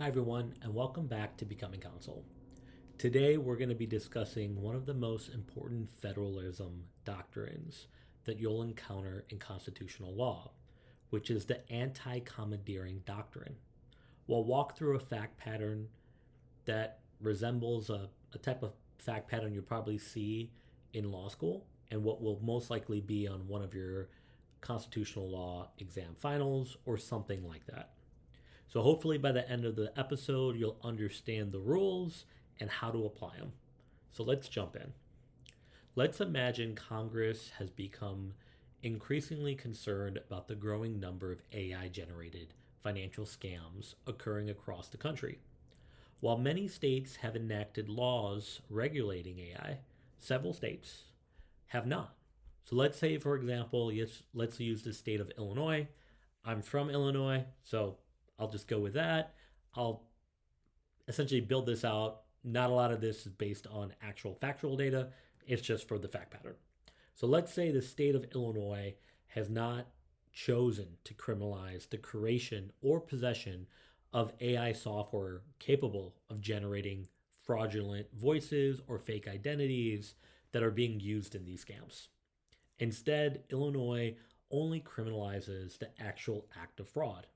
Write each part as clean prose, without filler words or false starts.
everyone, and welcome back to Becoming Counsel. Today, we're going to be discussing one of the most important federalism doctrines that you'll encounter in constitutional law, which is the Anti-Commandeering Doctrine. We'll walk through a fact pattern that resembles a type of fact pattern you'll probably see in law school and what will most likely be on one of your constitutional law exam finals or something like that. So hopefully by the end of the episode, you'll understand the rules and how to apply them. So let's jump in. Let's imagine Congress has become increasingly concerned about the growing number of AI-generated financial scams occurring across the country. While many states have enacted laws regulating AI, several states have not. So let's say, for example, let's use the state of Illinois. I'm from Illinois, so I'll just go with that. I'll essentially build this out. Not a lot of this is based on actual factual data. It's just for the fact pattern. So let's say the state of Illinois has not chosen to criminalize the creation or possession of AI software capable of generating fraudulent voices or fake identities that are being used in these scams. Instead, Illinois only criminalizes the actual act of fraud.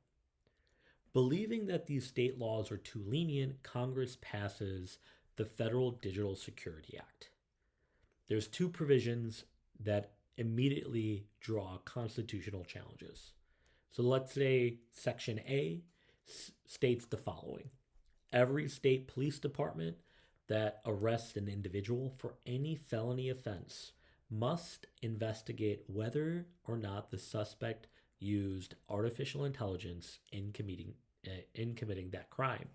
Believing that these state laws are too lenient, Congress passes the Federal Digital Security Act. There's two provisions that immediately draw constitutional challenges. So let's say Section A states the following. Every state police department that arrests an individual for any felony offense must investigate whether or not the suspect used artificial intelligence in committing that crime.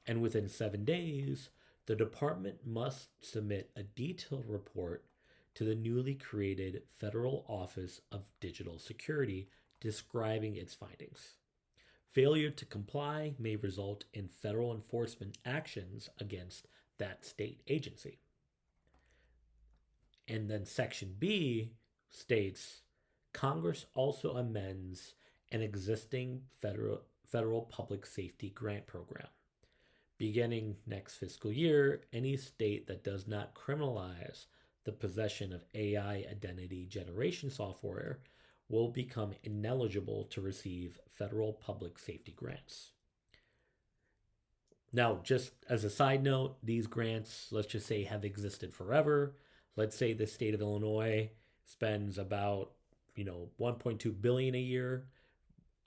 And within 7 days, the department must submit a detailed report to the newly created Federal Office of Digital Security describing its findings. Failure to comply may result in federal enforcement actions against that state agency. And then Section B states Congress also amends an existing federal public safety grant program. Beginning next fiscal year, any state that does not criminalize the possession of AI identity generation software will become ineligible to receive federal public safety grants. Now, just as a side note, these grants, let's just say, have existed forever. Let's say the state of Illinois spends about 1.2 billion a year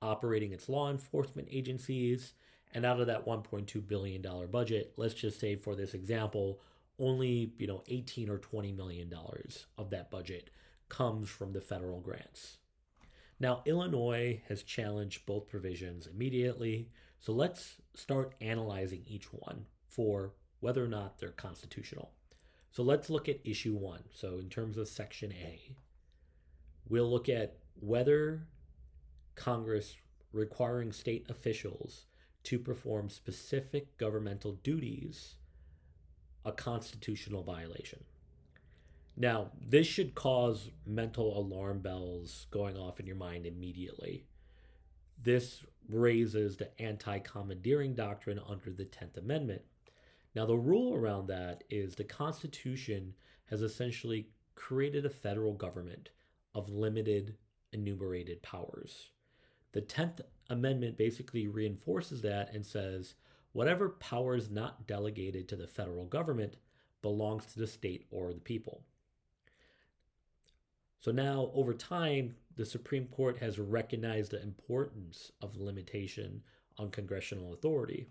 operating its law enforcement agencies, and out of that $1.2 billion budget, let's just say for this example, only 18 or $20 million of that budget comes from the federal grants. Now, Illinois has challenged both provisions immediately, so let's start analyzing each one for whether or not they're constitutional. So let's look at issue 1. So in terms of Section A, we'll look at whether Congress requiring state officials to perform specific governmental duties a constitutional violation. Now, this should cause mental alarm bells going off in your mind immediately. This raises the Anti-Commandeering Doctrine under the 10th Amendment. Now, the rule around that is the Constitution has essentially created a federal government of limited enumerated powers. The 10th Amendment basically reinforces that and says whatever power is not delegated to the federal government belongs to the state or the people. So now, over time, the Supreme Court has recognized the importance of limitation on congressional authority.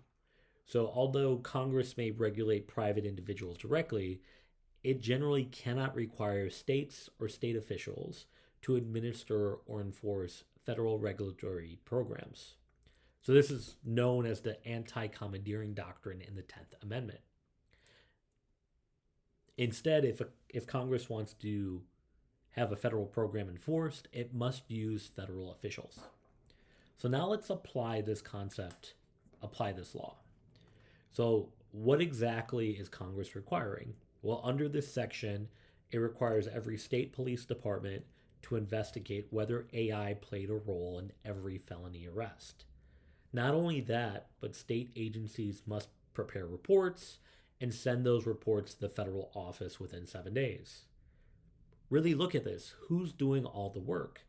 So although Congress may regulate private individuals directly, it generally cannot require states or state officials to administer or enforce federal regulatory programs. So this is known as the Anti-Commandeering Doctrine in the 10th Amendment. Instead, if Congress wants to have a federal program enforced, it must use federal officials. So now let's apply this law. So what exactly is Congress requiring? Well, under this section, it requires every state police department to investigate whether AI played a role in every felony arrest. Not only that, but state agencies must prepare reports and send those reports to the federal office within 7 days. Really look at this. Who's doing all the work?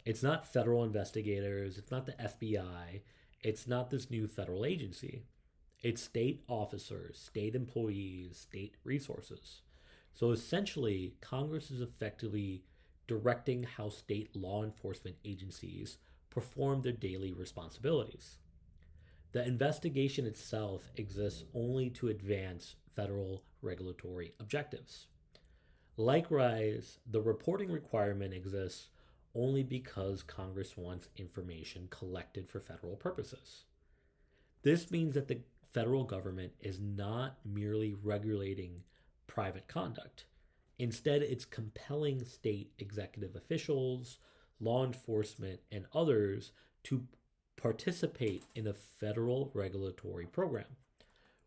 It's not federal investigators, it's not the FBI, it's not this new federal agency. It's state officers, state employees, state resources. So essentially, Congress is effectively directing how state law enforcement agencies perform their daily responsibilities. The investigation itself exists only to advance federal regulatory objectives. Likewise, the reporting requirement exists only because Congress wants information collected for federal purposes. This means that the federal government is not merely regulating private conduct. Instead, it's compelling state executive officials, law enforcement, and others to participate in a federal regulatory program,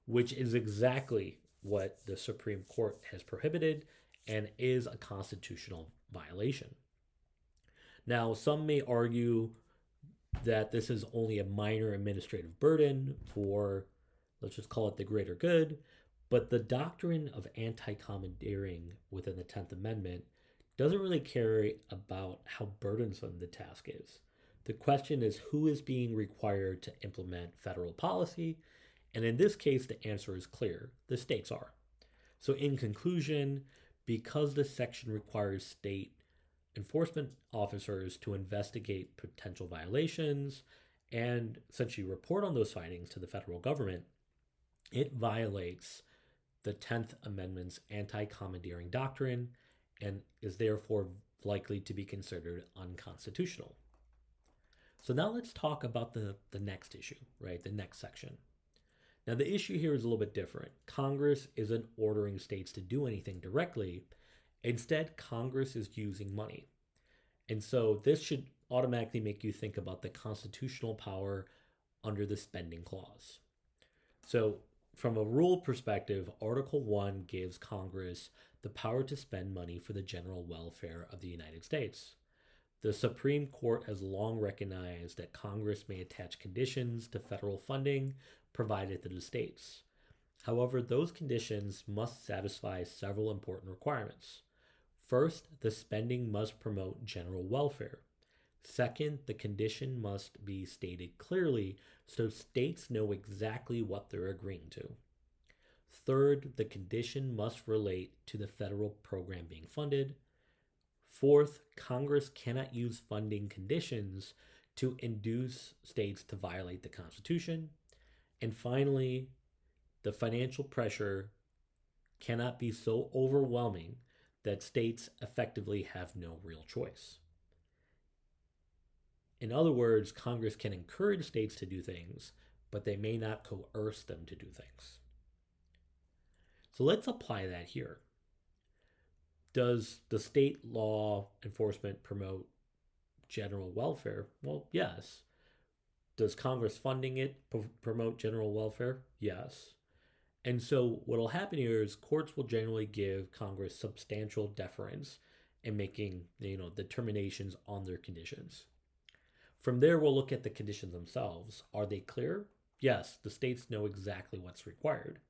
which is exactly what the Supreme Court has prohibited and is a constitutional violation. Now, some may argue that this is only a minor administrative burden for, let's just call it the greater good, but the doctrine of anti-commandeering within the 10th Amendment doesn't really care about how burdensome the task is. The question is who is being required to implement federal policy, and in this case, the answer is clear. The states are. So in conclusion, because this section requires state enforcement officers to investigate potential violations and essentially report on those findings to the federal government, it violates the 10th Amendment's anti-commandeering doctrine and is therefore likely to be considered unconstitutional. So now let's talk about the next issue, right? The next section. Now, the issue here is a little bit different. Congress isn't ordering states to do anything directly. Instead, Congress is using money. And so this should automatically make you think about the constitutional power under the spending clause. So, from a rule perspective, Article 1 gives Congress the power to spend money for the general welfare of the United States. The Supreme Court has long recognized that Congress may attach conditions to federal funding provided to the states. However, those conditions must satisfy several important requirements. First, the spending must promote general welfare. Second, the condition must be stated clearly so states know exactly what they're agreeing to. Third, the condition must relate to the federal program being funded. Fourth, Congress cannot use funding conditions to induce states to violate the Constitution. And finally, the financial pressure cannot be so overwhelming that states effectively have no real choice. In other words, Congress can encourage states to do things, but they may not coerce them to do things. So let's apply that here. Does the state law enforcement promote general welfare? Well, yes. Does Congress funding it promote general welfare? Yes. And so what will happen here is courts will generally give Congress substantial deference in making, determinations on their conditions. From there, we'll look at the conditions themselves. Are they clear? Yes, the states know exactly what's required.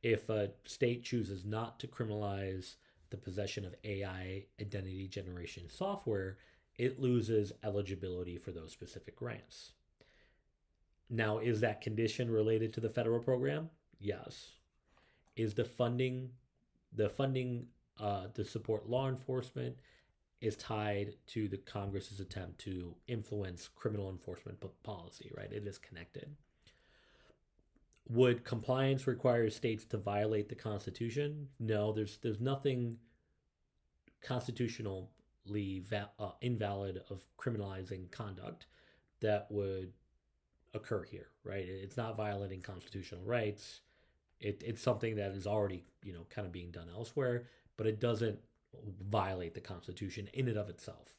If a state chooses not to criminalize the possession of AI identity generation software, it loses eligibility for those specific grants. Now, is that condition related to the federal program? Yes. Is the funding to support law enforcement is tied to the Congress's attempt to influence criminal enforcement policy, right? It is connected. Would compliance require states to violate the Constitution? No, there's nothing constitutionally invalid of criminalizing conduct that would occur here, right? It's not violating constitutional rights. It's something that is already, kind of being done elsewhere, but it doesn't violate the Constitution in and of itself.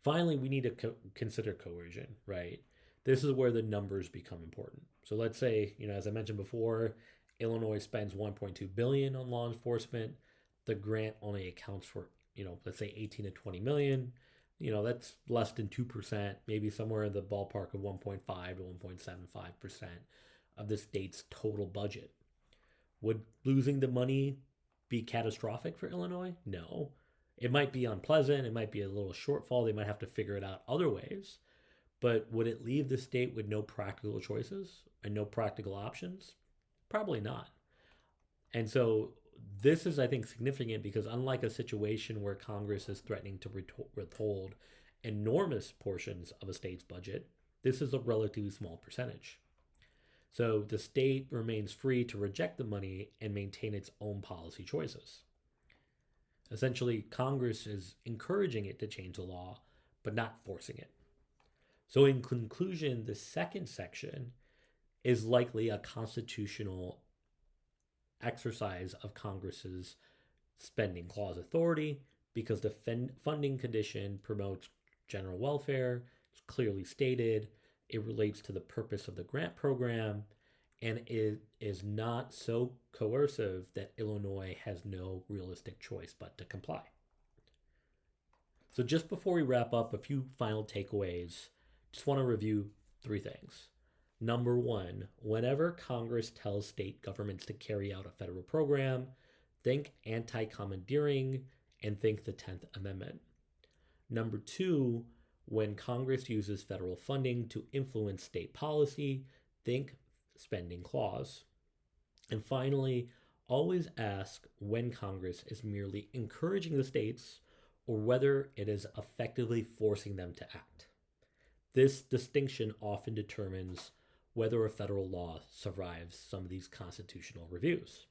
Finally, we need to consider coercion, right? This is where the numbers become important. So let's say, as I mentioned before, Illinois spends $1.2 billion on law enforcement. The grant only accounts for, let's say 18 to 20 million. That's less than 2%, maybe somewhere in the ballpark of 1.5 to 1.75% of the state's total budget. Would losing the money be catastrophic for Illinois? No. It might be unpleasant. It might be a little shortfall. They might have to figure it out other ways. But would it leave the state with no practical choices and no practical options? Probably not. And so this is, I think, significant because unlike a situation where Congress is threatening to withhold enormous portions of a state's budget, this is a relatively small percentage. So the state remains free to reject the money and maintain its own policy choices. Essentially, Congress is encouraging it to change the law, but not forcing it. So, in conclusion, the second section is likely a constitutional exercise of Congress's spending clause authority because the funding condition promotes general welfare, it's clearly stated, it relates to the purpose of the grant program, and it is not so coercive that Illinois has no realistic choice but to comply. So just before we wrap up, a few final takeaways. Just want to review three things. Number one, whenever Congress tells state governments to carry out a federal program, think anti-commandeering and think the 10th Amendment. Number two, when Congress uses federal funding to influence state policy, think spending clause. And finally, always ask when Congress is merely encouraging the states or whether it is effectively forcing them to act. This distinction often determines whether a federal law survives some of these constitutional reviews.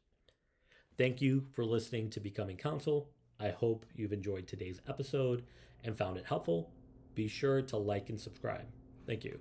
Thank you for listening to Becoming Counsel. I hope you've enjoyed today's episode and found it helpful. Be sure to like and subscribe. Thank you.